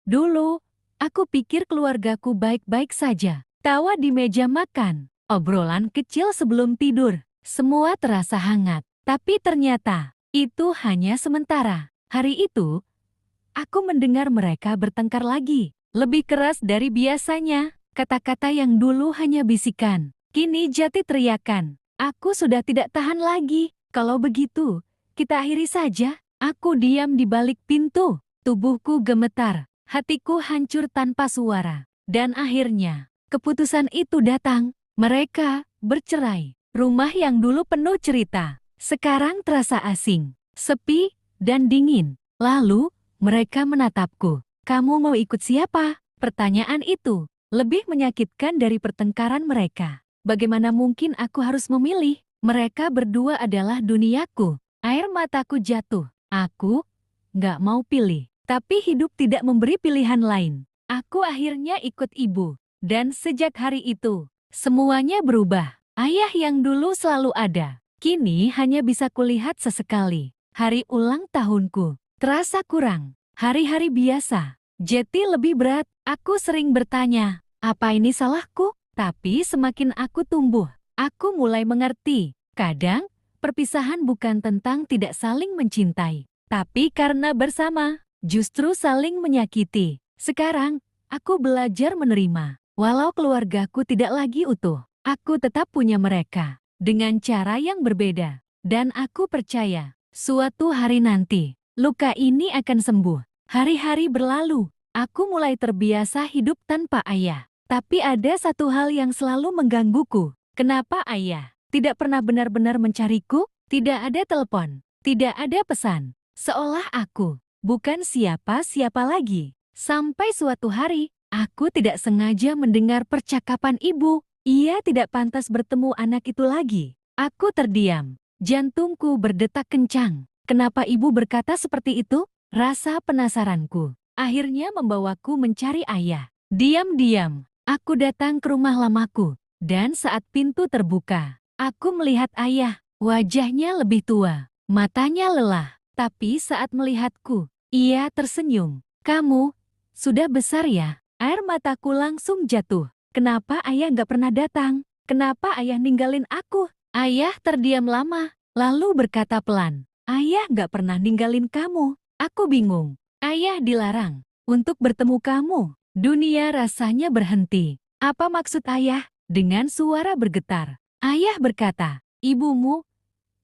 Dulu, aku pikir keluargaku baik-baik saja. Tawa di meja makan, obrolan kecil sebelum tidur, semua terasa hangat. Tapi ternyata, itu hanya sementara. Hari itu, aku mendengar mereka bertengkar lagi. Lebih keras dari biasanya. Kata-kata yang dulu hanya bisikan, kini jadi teriakan. Aku sudah tidak tahan lagi. Kalau begitu, kita akhiri saja. Aku diam di balik pintu. Tubuhku gemetar. Hatiku hancur tanpa suara. Dan akhirnya, keputusan itu datang. Mereka bercerai. Rumah yang dulu penuh cerita, sekarang terasa asing, sepi, dan dingin. Lalu, mereka menatapku. Kamu mau ikut siapa? Pertanyaan itu lebih menyakitkan dari pertengkaran mereka. Bagaimana mungkin aku harus memilih? Mereka berdua adalah duniaku. Air mataku jatuh. Aku nggak mau pilih. Tapi hidup tidak memberi pilihan lain. Aku akhirnya ikut ibu. Dan sejak hari itu, semuanya berubah. Ayah yang dulu selalu ada, kini hanya bisa kulihat sesekali. Hari ulang tahunku terasa kurang. Hari-hari biasa jadi lebih berat. Aku sering bertanya, apa ini salahku? Tapi semakin aku tumbuh, aku mulai mengerti. Kadang, perpisahan bukan tentang tidak saling mencintai, tapi karena bersama, justru saling menyakiti. Sekarang, aku belajar menerima. Walau keluargaku tidak lagi utuh, aku tetap punya mereka. Dengan cara yang berbeda. Dan aku percaya, suatu hari nanti, luka ini akan sembuh. Hari-hari berlalu, aku mulai terbiasa hidup tanpa ayah. Tapi ada satu hal yang selalu menggangguku. Kenapa ayah tidak pernah benar-benar mencariku? Tidak ada telepon, tidak ada pesan. Seolah aku bukan siapa-siapa lagi. Sampai suatu hari, aku tidak sengaja mendengar percakapan ibu. Ia tidak pantas bertemu anak itu lagi. Aku terdiam. Jantungku berdetak kencang. Kenapa ibu berkata seperti itu? Rasa penasaranku akhirnya membawaku mencari ayah. Diam-diam, aku datang ke rumah lamaku. Dan saat pintu terbuka, aku melihat ayah. Wajahnya lebih tua, matanya lelah. Tapi saat melihatku, ia tersenyum. Kamu sudah besar ya? Air mataku langsung jatuh. Kenapa ayah nggak pernah datang? Kenapa ayah ninggalin aku? Ayah terdiam lama, lalu berkata pelan, ayah nggak pernah ninggalin kamu. Aku bingung. Ayah dilarang untuk bertemu kamu. Dunia rasanya berhenti. Apa maksud ayah? Dengan suara bergetar, ayah berkata, ibumu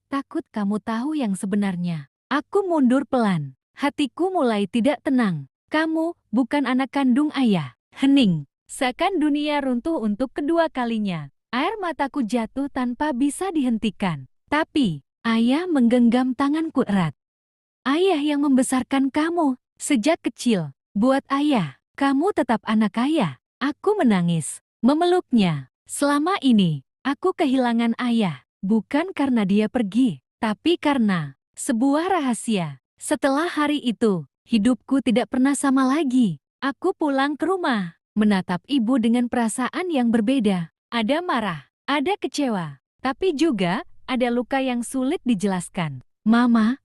takut kamu tahu yang sebenarnya. Aku mundur pelan. Hatiku mulai tidak tenang. Kamu bukan anak kandung ayah. Hening. Seakan dunia runtuh untuk kedua kalinya. Air mataku jatuh tanpa bisa dihentikan. Tapi, ayah menggenggam tanganku erat. Ayah yang membesarkan kamu sejak kecil. Buat ayah, kamu tetap anak ayah. Aku menangis, memeluknya. Selama ini, aku kehilangan ayah. Bukan karena dia pergi, tapi karena sebuah rahasia. Setelah hari itu, hidupku tidak pernah sama lagi. Aku pulang ke rumah, menatap ibu dengan perasaan yang berbeda. Ada marah, ada kecewa, tapi juga ada luka yang sulit dijelaskan. Mama,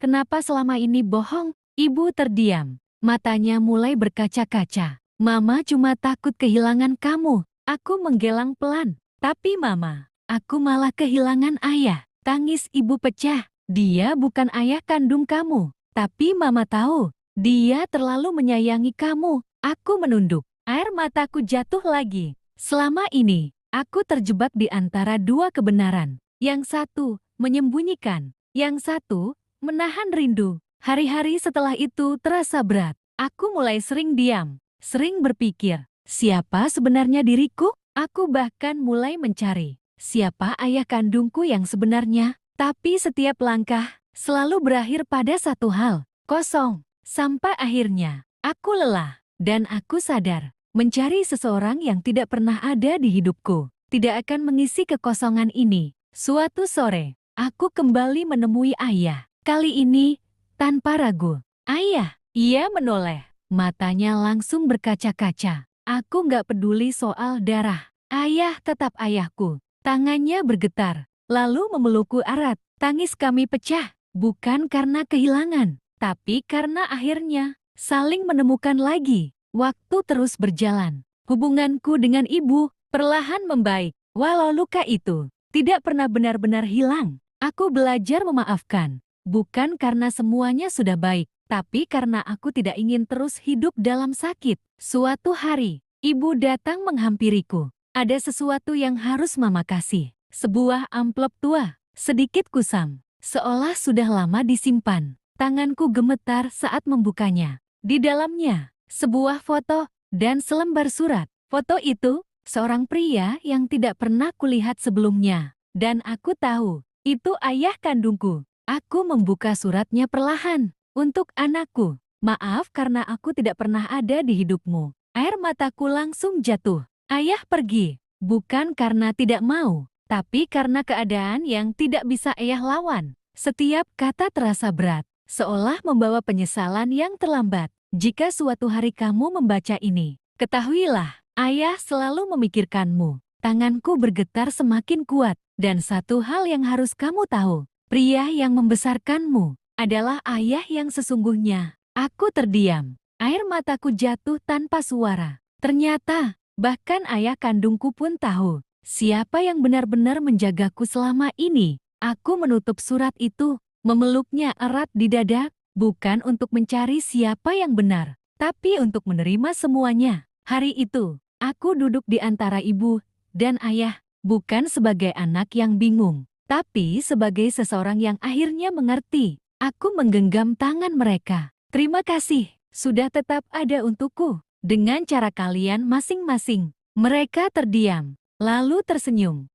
kenapa selama ini bohong? Ibu terdiam. Matanya mulai berkaca-kaca. Mama cuma takut kehilangan kamu. Aku menggelang pelan. Tapi mama, aku malah kehilangan ayah. Tangis ibu pecah. Dia bukan ayah kandung kamu. Tapi mama tahu, dia terlalu menyayangi kamu. Aku menunduk. Air mataku jatuh lagi. Selama ini, aku terjebak di antara dua kebenaran. Yang satu, menyembunyikan. Yang satu, menahan rindu. Hari-hari setelah itu terasa berat. Aku mulai sering diam, sering berpikir, siapa sebenarnya diriku? Aku bahkan mulai mencari, siapa ayah kandungku yang sebenarnya? Tapi setiap langkah selalu berakhir pada satu hal, kosong. Sampai akhirnya, aku lelah, dan aku sadar, mencari seseorang yang tidak pernah ada di hidupku, tidak akan mengisi kekosongan ini. Suatu sore, aku kembali menemui ayah. Kali ini, tanpa ragu. Ayah, ia menoleh. Matanya langsung berkaca-kaca. Aku nggak peduli soal darah. Ayah tetap ayahku. Tangannya bergetar, lalu memelukku erat. Tangis kami pecah, bukan karena kehilangan, tapi karena akhirnya saling menemukan lagi. Waktu terus berjalan. Hubunganku dengan ibu perlahan membaik. Walau luka itu tidak pernah benar-benar hilang. Aku belajar memaafkan. Bukan karena semuanya sudah baik, tapi karena aku tidak ingin terus hidup dalam sakit. Suatu hari, ibu datang menghampiriku. Ada sesuatu yang harus mama kasih. Sebuah amplop tua, sedikit kusam, seolah sudah lama disimpan. Tanganku gemetar saat membukanya. Di dalamnya, sebuah foto dan selembar surat. Foto itu, seorang pria yang tidak pernah kulihat sebelumnya. Dan aku tahu, itu ayah kandungku. Aku membuka suratnya perlahan. Untuk anakku, maaf karena aku tidak pernah ada di hidupmu. Air mataku langsung jatuh. Ayah pergi, bukan karena tidak mau, tapi karena keadaan yang tidak bisa ayah lawan. Setiap kata terasa berat, seolah membawa penyesalan yang terlambat. Jika suatu hari kamu membaca ini, ketahuilah, ayah selalu memikirkanmu. Tanganku bergetar semakin kuat, dan satu hal yang harus kamu tahu, pria yang membesarkanmu adalah ayah yang sesungguhnya. Aku terdiam, air mataku jatuh tanpa suara. Ternyata, bahkan ayah kandungku pun tahu siapa yang benar-benar menjagaku selama ini. Aku menutup surat itu, memeluknya erat di dada, bukan untuk mencari siapa yang benar, tapi untuk menerima semuanya. Hari itu, aku duduk di antara ibu dan ayah, bukan sebagai anak yang bingung, tapi sebagai seseorang yang akhirnya mengerti. Aku menggenggam tangan mereka. Terima kasih, sudah tetap ada untukku. Dengan cara kalian masing-masing. Mereka terdiam, lalu tersenyum.